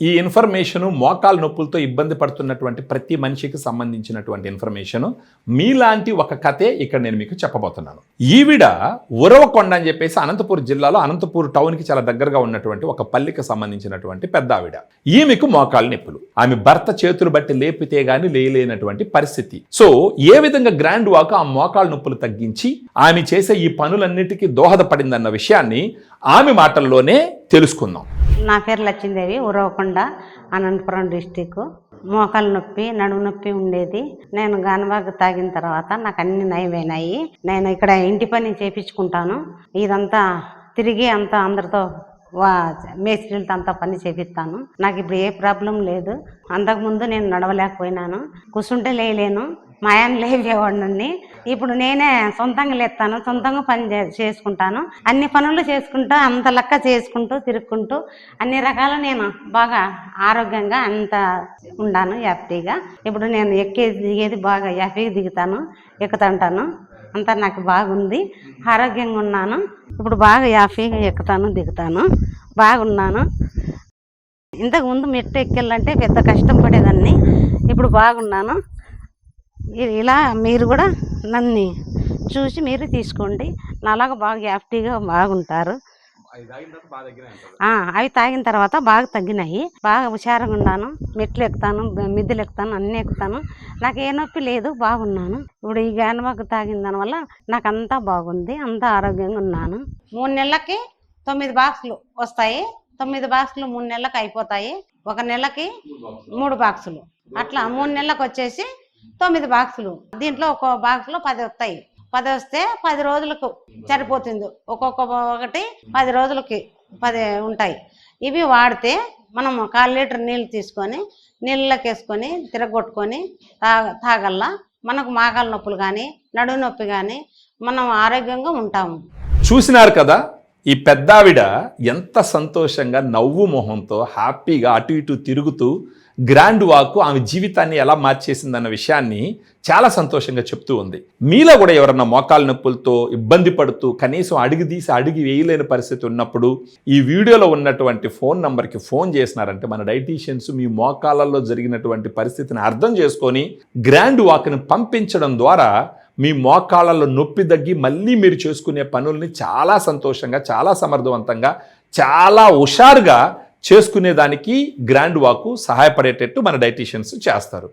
ఈ ఇన్ఫర్మేషను మోకాలు నొప్పులతో ఇబ్బంది పడుతున్నటువంటి ప్రతి మనిషికి సంబంధించినటువంటి ఇన్ఫర్మేషను మీలాంటి ఒక కథే ఇక్కడ నేను మీకు చెప్పబోతున్నాను. ఈవిడ ఉరవకొండ అని చెప్పేసి అనంతపూర్ జిల్లాలో అనంతపూర్ టౌన్కి చాలా దగ్గరగా ఉన్నటువంటి ఒక పల్లికి సంబంధించినటువంటి పెద్ద ఆవిడ. ఈమెకు మోకాలు నొప్పులు. ఆమె భర్త చేతులు బట్టి లేపితే గాని లేలేనటువంటి పరిస్థితి. సో ఏ విధంగా గ్రాండ్ వాక్ ఆ మోకాలు నొప్పులు తగ్గించి ఆమె చేసే ఈ పనులన్నిటికీ దోహదపడిందన్న విషయాన్ని ఆమె మాటల్లోనే తెలుసుకుందాం. నా పేరు లక్ష్మీదేవి, ఉరవకొండ, అనంతపురం డిస్టిక్. మోకాలు నొప్పి, నడుము నొప్పి ఉండేది. నేను గానబాగ్ తాగిన తర్వాత నాకు అన్ని నయమైనాయి. నేను ఇక్కడ ఇంటి పని చేపించుకుంటాను. ఇదంతా తిరిగి అంతా అందరితో మేస్త్రీలతో అంతా పని చేపిస్తాను. నాకు ఇప్పుడు ఏ ప్రాబ్లం లేదు. అంతకుముందు నేను నడవలేకపోయినాను, కూర్చుంటే లేయలేను, మా ఆయన లేవేవాడిని. ఇప్పుడు నేనే సొంతంగా లేస్తాను, సొంతంగా పని చేసుకుంటాను. అన్ని పనులు చేసుకుంటూ అంత లెక్క చేసుకుంటూ తిరుక్కుంటూ అన్ని రకాల నేను బాగా ఆరోగ్యంగా అంత ఉన్నాను, హ్యాపీగా. ఇప్పుడు నేను ఎక్కేది దిగేది బాగా హ్యాపీగా దిగుతాను, ఎక్కుతుంటాను. అంతా నాకు బాగుంది, ఆరోగ్యంగా ఉన్నాను. ఇప్పుడు బాగా హ్యాపీగా ఎక్కుతాను, దిగుతాను, బాగున్నాను. ఇంతకుముందు మెట్టు ఎక్కాలంటే పెద్ద కష్టం పడేదాన్ని. ఇప్పుడు బాగున్నాను. ఇలా మీరు కూడా నన్ను చూసి మీరు తీసుకోండి. నాలాగా బాగా హ్యాపీగా బాగుంటారు. అవి తాగిన తర్వాత బాగా తగ్గినాయి. బాగా హుషారుగా ఉన్నాను. మెట్లు ఎక్కుతాను, మిద్దెలు ఎక్కుతాను, అన్నీ ఎక్కుతాను. నాకు ఏ నొప్పి లేదు, బాగున్నాను. ఇప్పుడు ఈ గానబాగ్ తాగిన దానివల్ల నాకు అంతా బాగుంది, అంతా ఆరోగ్యంగా ఉన్నాను. 3 నెలలకి 9 బాక్సులు వస్తాయి. 9 బాక్సులు 3 నెలలకు అయిపోతాయి. 1 నెలకి 3 బాక్సులు, అట్లా 3 నెలలకు వచ్చేసి 9 బాక్సులు. దీంట్లో ఒక్కో బాక్సులో 10 వస్తాయి. 10 వస్తే 10 రోజులకు సరిపోతుంది. ఒకటి 10 రోజులకి 10 ఉంటాయి. ఇవి వాడితే మనం 1/4 లీటర్ నీళ్ళు తీసుకొని నీళ్ళకి వేసుకొని తిరగొట్టుకొని తాగల్లా మనకు మోకాలు నొప్పులు కానీ నడుము నొప్పి కానీ మనం ఆరోగ్యంగా ఉంటాము. చూసినారు కదా, ఈ పెద్దావిడ ఎంత సంతోషంగా నవ్వు మొహంతో హ్యాపీగా అటు ఇటు తిరుగుతూ గ్రాండ్ వాక్ ఆమె జీవితాన్ని ఎలా మార్చేసిందన్న విషయాన్ని చాలా సంతోషంగా చెప్తూ ఉంది. మీలో కూడా ఎవరన్నా మోకాలు నొప్పులతో ఇబ్బంది పడుతూ కనీసం అడుగు వేయలేని పరిస్థితి ఉన్నప్పుడు ఈ వీడియోలో ఉన్నటువంటి ఫోన్ నంబర్కి ఫోన్ చేసినారంటే మన డైటీషియన్స్ మీ మోకాళ్ళల్లో జరిగినటువంటి పరిస్థితిని అర్థం చేసుకొని గ్రాండ్ వాక్ని పంపించడం ద్వారా మీ మోకాళ్ళలో నొప్పి తగ్గి మళ్ళీ మీరు చేసుకునే పనుల్ని చాలా సంతోషంగా, చాలా సమర్థవంతంగా, చాలా హుషారుగా చేసుకునేదానికి గ్రాండ్ వాక్ సహాయపడేటట్టు మన డైటీషియన్స్ చేస్తారు.